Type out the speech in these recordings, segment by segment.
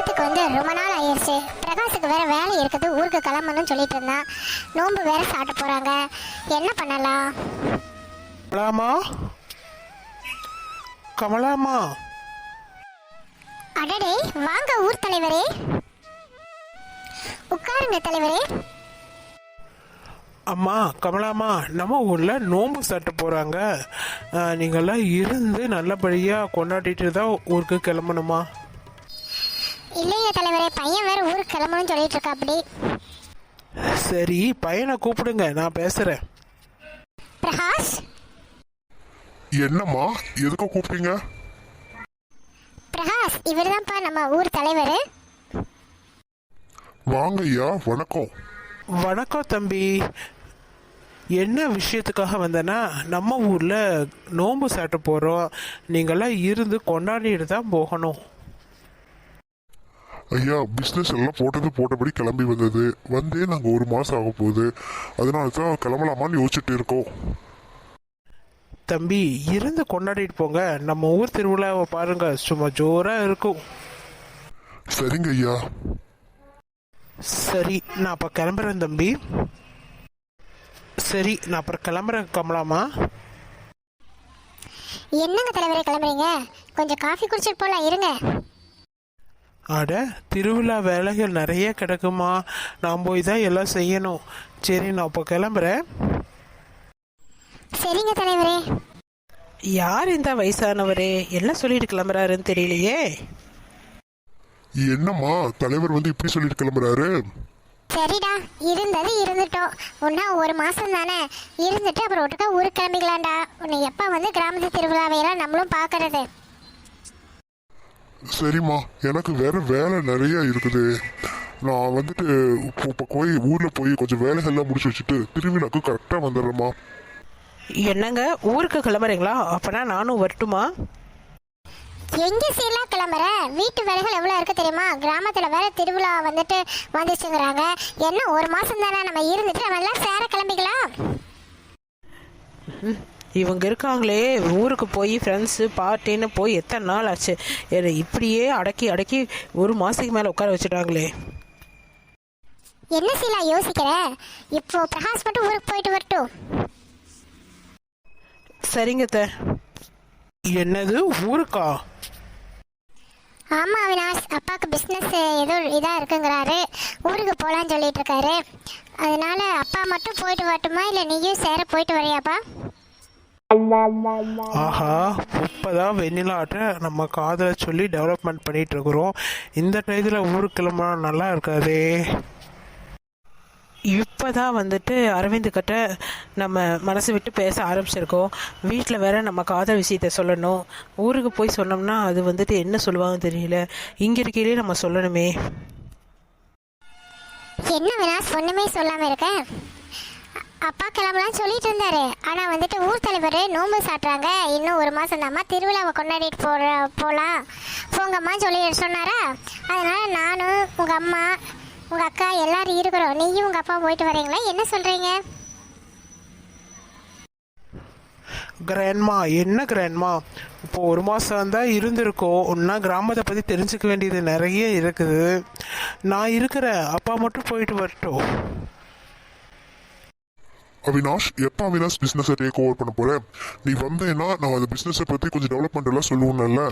ஊருக்கு வந்து ரொம்ப நாள் ஆயிடுச்சு. பிரகாஷுக்கு வேற வேலை இருக்குது, ஊருக்கு கிளம்பணும்னு சொல்லிட்டு இருந்தான். நோன்பு வேற சாப்பிட்டு போறாங்க. என்ன பண்ணலாம்? கமலாமா, கமலாமா. அடடே, வாங்க ஊர் தலைவரே, உட்காருங்க தலைவரே. அம்மா கமலாமா, நம்ம ஊரில் நோன்பு சாட்ட போகிறாங்க. நீங்கள்லாம் இருந்து நல்லபடியாக கொண்டாடிட்டு தான் ஊருக்கு கிளம்பணுமா? இல்லைங்க தலைவரே, பையன் வேற ஊருக்கு கிளம்பணும்னு சொல்லிட்டு இருக்கா. அப்படி சரி, பையனை கூப்பிடுங்க, நான் பேசுகிறேன். பிரகாஷ். என்னம்மா, எதுக்கு கூப்பிட்டீங்க? பிரகாஷ், இவர்தான்ப்பா நம்ம ஊர் தலைவர். வாங்க ஐயா, வணக்கம். வணக்கம் தம்பி. என்ன விஷயத்துக்காக வந்தேன்னா, நம்ம ஊரில் நோன்பு சாட்ட போகிறோம். நீங்கள்லாம் இருந்து கொண்டாடிட்டு தான் போகணும். ஐயா, பிஸ்னஸ் எல்லாம் போட்டபடி கிளம்பி வந்தே நாங்கள் 1 மாதம் ஆக போகுது. அதனால தான் கிளம்பலாமான்னு யோசிச்சுட்டு இருக்கோம். தம்பி, இருந்து கொண்டாடிட்டு போங்க. நம்ம ஊர் திருவிழாவை பாருங்க, சும்மா ஜோராக இருக்கும். சரிங்க ஐயா. சரி, நான் அப்போ கிளம்புறேன் தம்பி. சரி, நான் அப்புறம் கிளம்புறேன் கமலாமா. என்னங்க தலைவரே கிளம்புறீங்க? கொஞ்சம் காஃபி குடிச்சிட்டு போலாம், இருங்க. அட, திருவிழா வேலைகள் நிறைய கிடக்குமா, நான் போய் தான் எல்லாம் செய்யணும். சரி, நான் இப்போ கிளம்புறேன். சரிங்க தலைவரே. யார் இந்த வயசானவரே என்ன சொல்லிட்டு கிளம்புறாருன்னு தெரியலையே. என்னம்மா, தலைவர் வந்து இப்படி சொல்லிட்டு கிளம்புறாரு? சரிடா, இருந்தது இருந்துட்டோம். ஒன்னா 1 மாசம் தானே இருந்துட்டு அப்புறம் ஒட்டுக்கா ஊருக்கு கிளம்பிக்கலாம்டா. உன்னை எப்ப வந்து கிராமத்து திருவிழாவையெல்லாம் நம்மளும் பாக்குறது. சரிம்மா, எனக்கு வேற வேலை நிறைய இருக்குது. நான் வந்துட்டு இப்போ போய் ஊரில் போய் கொஞ்சம் வேலைகள்லாம் முடிச்சு வச்சுட்டு திருவிழாக்கு கரெக்டாக வந்துடுறேம்மா. என்னங்க, ஊருக்கு கிளம்புறீங்களா? அப்பனா நானும் வரட்டுமா? எங்க சீலாம் கிளம்புற? வீட்டு வேலைகள் எவ்வளவு இருக்கு தெரியுமா? கிராமத்துல வேற திருவிழா வந்துச்சுங்கிறாங்க. என்ன 1 மாசம் தானே, நம்ம இருந்துட்டு நம்ம எல்லாம் சேர கிளம்பிக்கலாம். இவங்க இருக்காங்களே, ஊருக்கு போய் ஃப்ரெண்ட்ஸு பார்ட்டின்னு போய் எத்தனை நாள் ஆச்சு. இப்படியே அடக்கி 1 மாதத்துக்கு மேலே உட்கார வச்சுட்டாங்களே. என்ன சீலா யோசிக்கிற? இப்போ பிரகாஷ் மட்டும் ஊருக்கு போயிட்டு வரட்டும். சரிங்க த. என்னது, ஊருக்கா? ஆமா அவினாஷ், அப்பாவுக்கு பிஸ்னஸ் ஏதோ இதாக இருக்குங்கிறாரு, ஊருக்கு போகலான்னு சொல்லிட்டு இருக்காரு. அதனால அப்பா மட்டும் போயிட்டு வரட்டுமா, இல்லை நீயும் சேர போயிட்டு வரியாப்பா? ஆஹா, இப்போதான் வெண்ணிலாட்ட நம்ம காதலை சொல்லி டெவலப்மெண்ட் பண்ணிட்டு இருக்கிறோம். இந்த டயத்தில் ஊருக்கு கிளம்புனா நல்லா இருக்காதே. இப்போதான் வந்துட்டு அரவிந்த் கிட்ட நம்ம மனசு விட்டு பேச ஆரம்பிச்சிருக்கோம். வீட்டில் வேற நம்ம காதல் விஷயத்த சொல்லணும். ஊருக்கு போய் சொன்னோம்னா அது வந்துட்டு என்ன சொல்லுவாங்கன்னு தெரியல. இங்கே இருக்கையிலே நம்ம சொல்லணுமே. என்ன வினாஷ், ஒன்றுமே சொல்லாமல் இருக்க? அப்பா கிளம்பலாம் சொல்லிட்டு இருந்தாரு. ஆனால் வந்துட்டு ஊர் தலைவர் நோன்பு சாட்டுறாங்க, இன்னும் 1 மாதம் தாம்மா, திருவிழாவை கொண்டாடிட்டு போகலாம் போங்கம்மா சொல்லி சொன்னாரா. அதனால நானும் உங்கள் அம்மா உங்கள் அக்கா எல்லாரும் இருக்கிறோம். நீயும் உங்கள் அப்பா போயிட்டு வரீங்களா? என்ன சொல்கிறீங்க? கிராண்ட்மா, என்ன கிராண்ட்மா, இப்போ 1 மாதம் தான் இருந்திருக்கோம். ஒன்றா கிராமத்தை பற்றி தெரிஞ்சுக்க வேண்டியது நிறைய இருக்குது. நான் இருக்கிறேன், அப்பா மட்டும் போயிட்டு வரட்டும். அவினாஷ், எப்போ அவினாஷ் பிஸ்னஸை டேக் ஓவர் பண்ண போகிறேன்? நீ வந்தேன்னா நான் அந்த பிஸ்னஸை பற்றி கொஞ்சம் டெவலப்மெண்ட் எல்லாம் சொல்லுவேன்ல.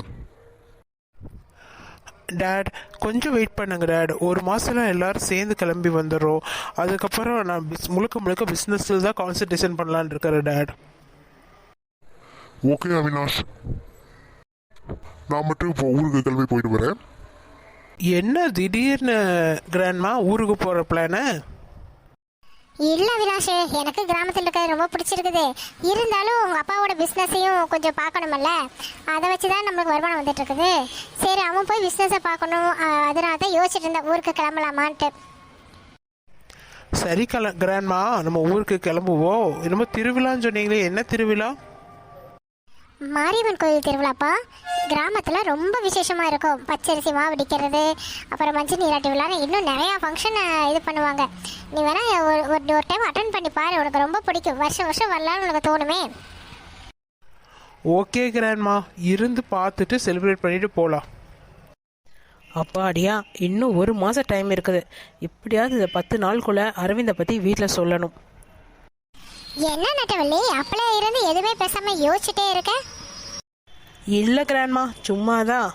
டேட், கொஞ்சம் வெயிட் பண்ணுங்க டேட். 1 மாதத்துல எல்லாரும் சேர்ந்து கிளம்பி வந்துடுறோம். அதுக்கப்புறம் நான் முழுக்க பிஸ்னஸில் தான் கான்சன்ட்ரேஷன் பண்ணலான்னு இருக்கிறேன் டேட். ஓகே அவினாஷ், நான் மட்டும் இப்போ ஊருக்கு கிளம்பி போயிட்டு வரேன். என்ன திடீர்னு கிராண்ட்மா ஊருக்கு போகிற பிளானு? இல்லை வினாஷ், எனக்கு கிராமத்தில் இருக்கிறது ரொம்ப பிடிச்சிருக்குது. இருந்தாலும் உங்கள் அப்பாவோட பிஸ்னஸையும் கொஞ்சம் பார்க்கணுமல்ல, அதை வச்சு தான் நம்மளுக்கு வருமானம் வந்துட்டு இருக்குது. சரி, அவன் போய் பிஸ்னஸை பார்க்கணும், அதனால தான் யோசிச்சுட்டு இருந்தேன் ஊருக்கு கிளம்பலாமான்ட்டு. சரி கிராண்ட்மா, நம்ம ஊருக்கு கிளம்புவோம். என்னமோ திருவிழான்னு சொன்னீங்களே, என்ன திருவிழா? மாரியம்மன் கோயில் திருவிழாப்பா. கிராமத்தில் ரொம்ப விசேஷமாக இருக்கும். பச்சரிசி மாவு அடிக்கிறது, அப்புறம் மஞ்சள் நீராட்டி விழா, இன்னும் நிறையா ஃபங்க்ஷன் இது பண்ணுவாங்க. நீ வேணா ஒரு டைம் அட்டன் பண்ணி பாரு, உனக்கு ரொம்ப பிடிக்கும். வருஷம் வரலான்னு உனக்கு தோணுமே. ஓகே கிராண்ட்மா, இருந்து பார்த்துட்டு செலிப்ரேட் பண்ணிட்டு போகலாம். அப்பாடியா, இன்னும் ஒரு மாதம் டைம் இருக்குது. எப்படியாவது இந்த 10 நாளுக்குள்ளே அரவிந்தை பற்றி வீட்டில் சொல்லணும். என்ன நட்டவள்ளி அப்பளே இருந்து எதுவுமே பேசாம யோசிச்சுட்டே இருக்க? இல்லை கிராண்ட்மா, சும்மாதான்.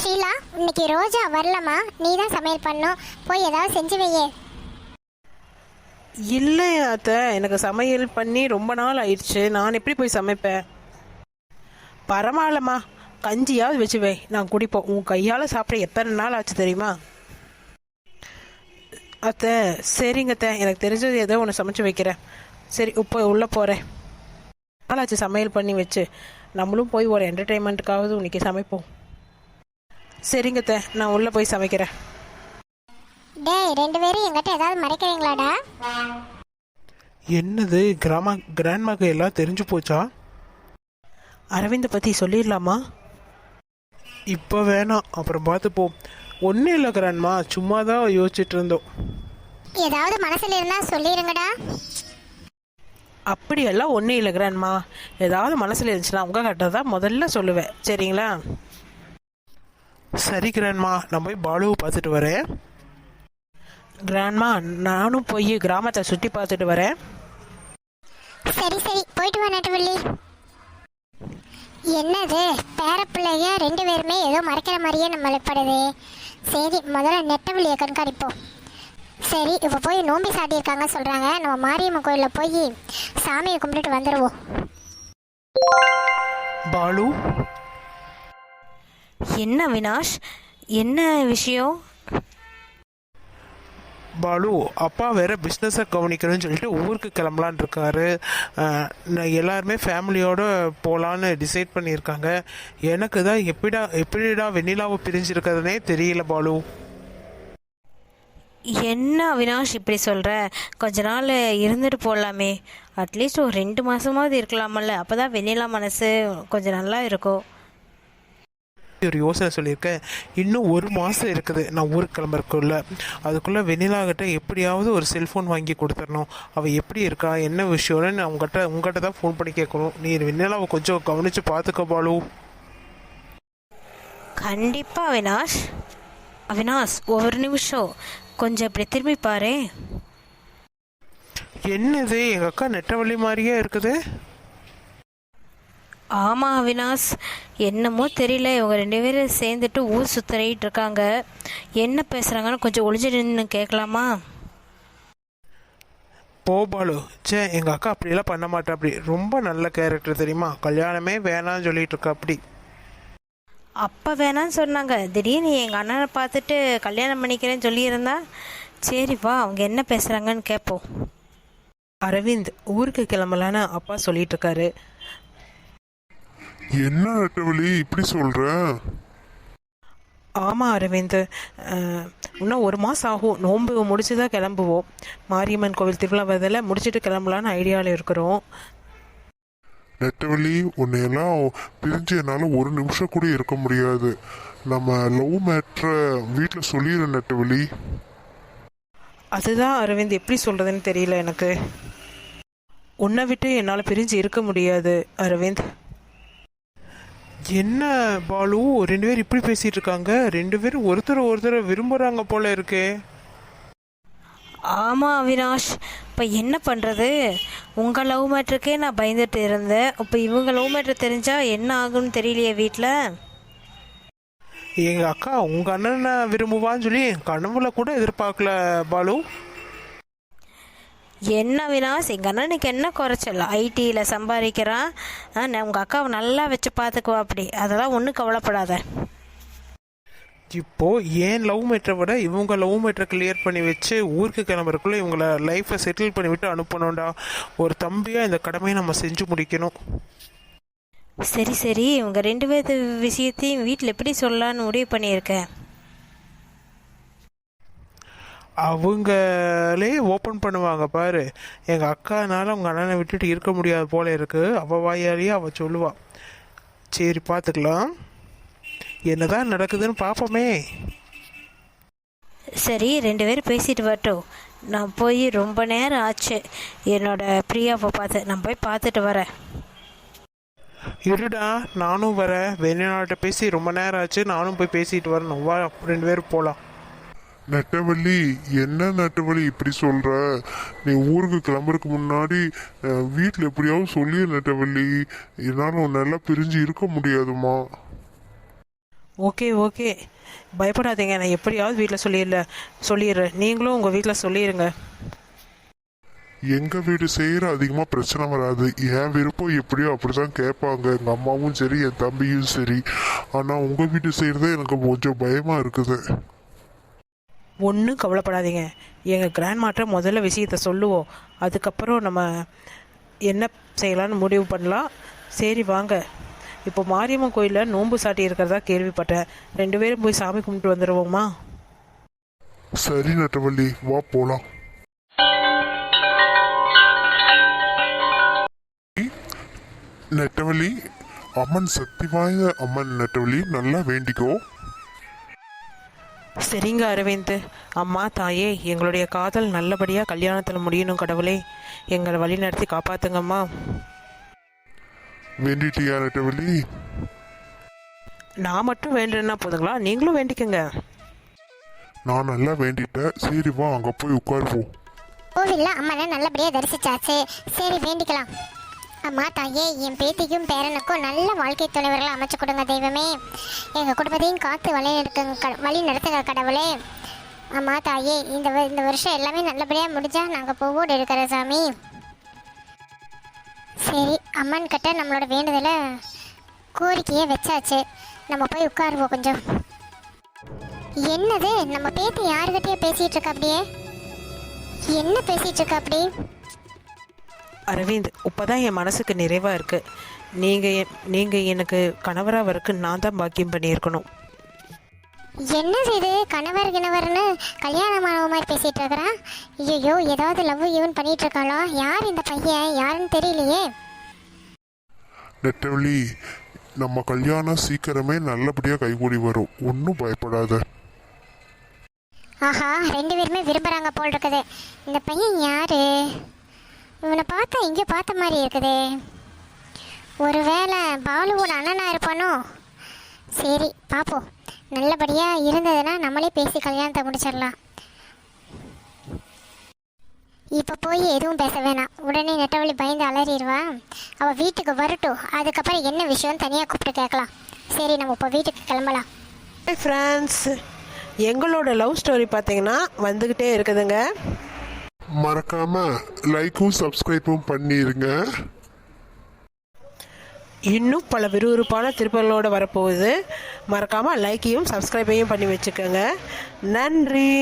ஷீலா, இன்னைக்கு ரோஜா வரலமா, நீ தான் சமையல் பண்ணும், போய் ஏதாவது செஞ்சு வையே. இல்லை அத்தை, எனக்கு சமையல் பண்ணி ரொம்ப நாள் ஆயிடுச்சு. நான் எப்படி போய் சமைப்பேன்? பரவாயில்லம்மா, கஞ்சியாவது வச்சு வை, நான் குடிப்போம். உன் கையால் சாப்பிட எத்தனை நாள் ஆச்சு தெரியுமா? அத்தை சரிங்க அத்தை, எனக்கு தெரிஞ்சது ஏதோ ஒன்று சமைச்சு வைக்கிறேன். சரி, இப்போ உள்ளே போகிறேன். நாளாச்சு சமையல் பண்ணி வச்சு. நம்மளும் போய் ஒரு என்டர்டெயின்மெண்ட்டுக்காவது இன்னைக்கு சமைப்போம். சரிங்க அத்தை, நான் உள்ளே போய் சமைக்கிறேன். டேய், 2 பேரும் என்கிட்ட ஏதாவது மறைக்கிறீங்களாடா? என்னது, கிராண்ட்மாக்கு எல்லாம் தெரிஞ்சு போச்சா? அரவிந்தை பற்றி சொல்லிடலாமா? இப்போ வேணாம், அப்புறம் பார்த்துப்போம். ஒன்றும் இல்லை கிராண்ட்மா, சும்மா தான் யோசிச்சுட்டு இருந்தோம். ஏதாவது மனசுல இருந்தா சொல்லிருங்கடா. அப்படியெல்லாம் ஒன்றும் இல்லை கிராண்ட்மா. ஏதாவது மனசில் இருந்துச்சுன்னா உங்கள் கிட்ட தான் முதல்ல சொல்லுவேன். சரிங்களா? சரி கிராண்ட்மா, நான் போய் பாலுவை பார்த்துட்டு வரேன். கிராண்ட்மா, நானும் போய் கிராமத்தை சுற்றி பார்த்துட்டு வரேன். சரி சரி, போயிட்டு வா நட்டவள்ளி. என்னது, பேரப்பிள்ளைய 2 பேருமே ஏதோ மறைக்கிற மாதிரியே நம்மளுக்கு படுது. சரி, முதல்ல நெட்டவள்ளியை கண்காணிப்போம். சரி, இப்போ போய் நோம்பி சாட்டியிருக்காங்க சொல்கிறாங்க. நம்ம மாரியம்மன் கோயிலில் போய் சாமியை கும்பிட்டுட்டு வந்துடுவோம். பாலு, என்ன வினாஷ், என்ன விஷயம்? பாலு அப்பா வேற பிஸ்னஸை கவனிக்கணும்னு சொல்லிட்டு ஊருக்கு கிளம்பலான் இருக்காரு. எல்லாருமே ஃபேமிலியோடு போகலான்னு டிசைட் பண்ணியிருக்காங்க. எனக்கு தான் எப்படிடா வெண்ணிலாவை பிரிஞ்சிருக்கிறதுனே தெரியல பாலு. என்ன வினாஷ் இப்படி சொல்கிற? கொஞ்ச நாள் இருந்துட்டு போகலாமே. அட்லீஸ்ட் ஒரு 2 மாதமாவது இருக்கலாமல்ல. அப்போ தான் வெண்ணிலா மனசு கொஞ்சம் நல்லா இருக்கும். ஒரு யோசனை சொல்லியிருக்கேன். இன்னும் 1 மாதம் இருக்குது நான் ஊருக்கு கிளம்புறதுக்குள்ள. அதுக்குள்ளே வெண்ணிலாகிட்ட எப்படியாவது ஒரு செல்ஃபோன் வாங்கி கொடுத்துடணும். அவள் எப்படி இருக்கா, என்ன விஷயம்னு நான் உங்கள்கிட்ட தான் ஃபோன் பண்ணி கேட்கணும். நீ வெண்ணிலாவை கொஞ்சம் கவனித்து பார்த்துக்க பாலு. கண்டிப்பாக அவினாஷ். அவினாஷ், ஒரு நிமிஷம் கொஞ்சம் இப்படி திரும்பி பாரு. என்னது, எங்கள் அக்கா நெட்டவள்ளி மாதிரியே இருக்குது. ஆமாம் அவினாஷ், என்னமோ தெரியல, இவங்க 2 பேரும் சேர்ந்துட்டு ஊர் சுத்தறிட்டு இருக்காங்க. என்ன பேசுகிறாங்கன்னு கொஞ்சம் ஒளிஞ்சிட்டு கேட்கலாமா? போ பாலு. எங்கள் அக்கா அப்படியெல்லாம் பண்ண மாட்டா. அப்படி ரொம்ப நல்ல கேரக்டர் தெரியுமா. கல்யாணமே வேணான்னு சொல்லிட்டு இருக்கா. அப்படி அப்போ வேணான்னு சொன்னாங்க. திடீர்னு எங்கள் அண்ணனை பார்த்துட்டு கல்யாணம் பண்ணிக்கிறேன்னு சொல்லியிருந்தா. சரி வா, அவங்க என்ன பேசுகிறாங்கன்னு கேட்போம். அரவிந்த் ஊருக்கு கிளம்பலான்னு அப்பா சொல்லிட்டு இருக்காரு. என்ன நட்டவழி இப்படி சொல்ற? ஆமாம் அரவிந்த், இன்னும் 1 மாதம் ஆகும். நோன்பு முடிச்சு தான் கிளம்புவோம். மாரியம்மன் கோவில் திருவிழா வரதில் முடிச்சுட்டு கிளம்பலான்னு ஐடியாவில் இருக்கிறோம். நெட்டவழி, உன்னையெல்லாம் பிரிஞ்சு என்னால் 1 நிமிஷம் கூட இருக்க முடியாது. நம்ம லவ் மேட்ரை வீட்டில் சொல்லிடு நெட்டவழி. அதுதான் அரவிந்த், எப்படி சொல்கிறதுன்னு தெரியல எனக்கு. உன்னை விட்டு என்னால் பிரிஞ்சு இருக்க முடியாது அரவிந்த். என்ன பாலு, 2 பேர் இப்படி பேசிட்டு இருக்காங்க. 2 பேரும் ஒருத்தர் விரும்புகிறாங்க போல இருக்கே. ஆமாம் அவினாஷ், இப்போ என்ன பண்ணுறது? உங்கள் லவ் மேட்ருக்கே நான் பயந்துட்டு இருந்தேன். இப்போ இவங்க லவ் மேட்ரு தெரிஞ்சால் என்ன ஆகும்னு தெரியலையே வீட்டில். எங்கள் அக்கா உங்கள் அண்ணனை விரும்புவான்னு சொல்லி கனவுல கூட எதிர்பார்க்கல பாலு. என்ன அவினாஷ், எங்கள் அண்ணனுக்கு என்ன குறைச்சல்? ஐடியில் சம்பாதிக்கிறான். நான் உங்கள் அக்காவை நல்லா வச்சு பார்த்துக்குவா. அப்படி அதெல்லாம் ஒன்றும் கவலைப்படாத. இப்போ ஏன் லவ் மேட்டரை விட இவங்க லவ் மேட்டரை கிளியர் பண்ணி வச்சு ஊருக்கு கிளம்புறதுக்குள்ளே இவங்கள லைஃப்பை செட்டில் பண்ணி விட்டு அனுப்பணும்டா. ஒரு தம்பியாக இந்த கடமையை நம்ம செஞ்சு முடிக்கணும். சரி சரி, இவங்க 2 பேர்த்து விஷயத்தையும் வீட்டில் எப்படி சொல்லலான்னு முடிவு பண்ணியிருக்கேன். அவங்களே ஓப்பன் பண்ணுவாங்க பாரு. எங்கள் அக்கானால உங்கள் அண்ணனை விட்டுட்டு இருக்க முடியாது போல இருக்கு. அவள் வாயாலேயே அவள் சொல்லுவா. சரி, பார்த்துக்கலாம், என்னதான் நடக்குதுன்னு பார்ப்போமே. சரி, 2 பேரும் பேசிட்டு வரட்டும். நான் போய் ரொம்ப நேரம் ஆச்சு என்னோட பிரியாவை பார்த்து. நான் போய் பார்த்துட்டு வரேன். இருடா, நானும் வரேன். வெளிநாட்டை பேசி ரொம்ப நேரம் ஆச்சு, நானும் போய் பேசிட்டு வரணும். வா, 2 பேரும் போகலாம். நெட்டவள்ளி, என்ன நெட்டவள்ளி இப்படி சொல்ற? நீ ஊருக்கு கிளம்புறதுக்கு முன்னாடி வீட்டில் எப்படியாவது சொல்லிய நெட்டவள்ளி. என்னால் நல்லா பிரிஞ்சு இருக்க முடியாதுமா. ஓகே ஓகே, பயப்படாதீங்க, நான் எப்படியாவது வீட்டில் சொல்லிடுறேன். நீங்களும் உங்கள் வீட்டில் சொல்லிடுங்க. எங்க வீடு செய்யற அதிகமா பிரச்சனை வராது. என் விருப்பம் எப்படியோ அப்படிதான் கேட்பாங்க, எங்க அம்மாவும் சரி என் தம்பியும் சரி. ஆனா உங்க வீட்டு செய்யறதே எனக்கு கொஞ்சம் பயமா இருக்குது. ஒன்றும் கவலைப்படாதீங்க, எங்கள் கிராண்ட்மாட்ட முதல்ல விஷயத்த சொல்லுவோம். அதுக்கப்புறம் நம்ம என்ன செய்யலான்னு முடிவு பண்ணலாம். சரி வாங்க, இப்போ மாரியம்மன் கோயிலில் நோன்பு சாட்டி இருக்கிறதா கேள்விப்பட்டேன். 2 பேரும் போய் சாமி கும்பிட்டு வந்துடுவோமா? சரி நெட்டவள்ளி, வா போலாம். நெட்டவள்ளி, அம்மன் சக்தி வாய்ந்த அம்மன் நெட்டவள்ளி, நல்லா வேண்டிக்கோ. சரிங்க அரவிந்த். அம்மா தாயே, எங்களுடைய காதல் நல்லபடியாக கல்யாணத்தில் முடியணும் கடவுளே, எங்களை வழி நடத்தி காப்பாத்துங்கம்மா. வேண்டிட்டியா நெட்டவள்ளி? நான் மட்டும் வேண்டுன்னா போதுங்களா? நீங்களும் வேண்டிக்கங்க. நான் நல்லா வேண்டிட்டேன். சரி வா, அங்க போய் உட்காருவோம். கோவில்ல அம்மனை நல்லபடியாக தரிசிச்சாச்சு. சரி வேண்டிக்கலாம். அம்மா தாயே, என் பேத்திக்கும் பேரனுக்கும் நல்ல வாழ்க்கை துணைவர்களை அமைச்சு கொடுங்க தெய்வமே. எங்கள் குடும்பத்தையும் காத்து வழி நடத்துங்க கடவுளே. அம்மா தாயே, இந்த வருஷம் எல்லாமே நல்லபடியாக முடிஞ்சா நாங்கள் போவோடு இருக்கிற சாமி. சரி, அம்மன் கிட்ட நம்மளோட வேண்டுதலை கோரிக்கையை வச்சாச்சு. நம்ம போய் உட்காருவோம் கொஞ்சம். என்னது, நம்ம பேத்தி யாருக்கிட்டே பேசிகிட்டு இருக்கா? அப்படியே என்ன பேசிகிட்டு இருக்கா அப்படி? அரவிந்த், இப்போதான் என் மனசுக்கு நிறைவாக இருக்குது. நீங்கள் எனக்கு கணவராக வரக்கு நான் தான் பாக்கியம் பண்ணியிருக்கணும். என்னது இது, கிணவர்னு கல்யாணமானவ மாதிரி பேசிட்டு இருக்கிறா? ஐயோ, ஏதாவது லவ் ஈவன் பண்ணிட்டு இருக்காளோ? யார் இந்த பையன்? யாருன்னு தெரியலையே. நெட்டவள்ளி, நம்ம கல்யாணம் சீக்கிரமே நல்லபடியா கைகூடி வரும். ஒன்றும் பயப்படாத. ஆஹா, 2 பேருமே விரும்புகிறாங்க போல் இருக்குது. இந்த பையன் யாரு? இவனை பார்த்தா இங்கே பார்த்த மாதிரி இருக்குதே. ஒருவேளை பாலுவோட அண்ணனா இருப்பானோ? சரி பார்ப்போம். நல்லபடியாக இருந்ததுன்னா நம்மளே பேசி கல்யாணத்தை முடிச்சிடலாம். இப்போ போய் எதுவும் பேச வேணாம். உடனே நெட்டவழி பயந்து அலறிடுவா. அவள் வீட்டுக்கு வரட்டும், அதுக்கப்புறம் என்ன விஷயம் தனியாக கூப்பிட்டு கேட்கலாம். சரி, நம்ம இப்போ வீட்டுக்கு கிளம்பலாம். ஃப்ரெண்ட்ஸ், எங்களோட லவ் ஸ்டோரி பார்த்தீங்கன்னா வந்துக்கிட்டே இருக்குதுங்க. மறக்காம லைக்கும் சப்ஸ்கிரைபும் பண்ணிருங்க. இன்னும் பல விறுவிறுப்பான திருப்பங்களோடு வரப்போகுது. மறக்காமல் லைக்கையும் சப்ஸ்கிரைபையும் பண்ணி வச்சுக்கோங்க. நன்றி.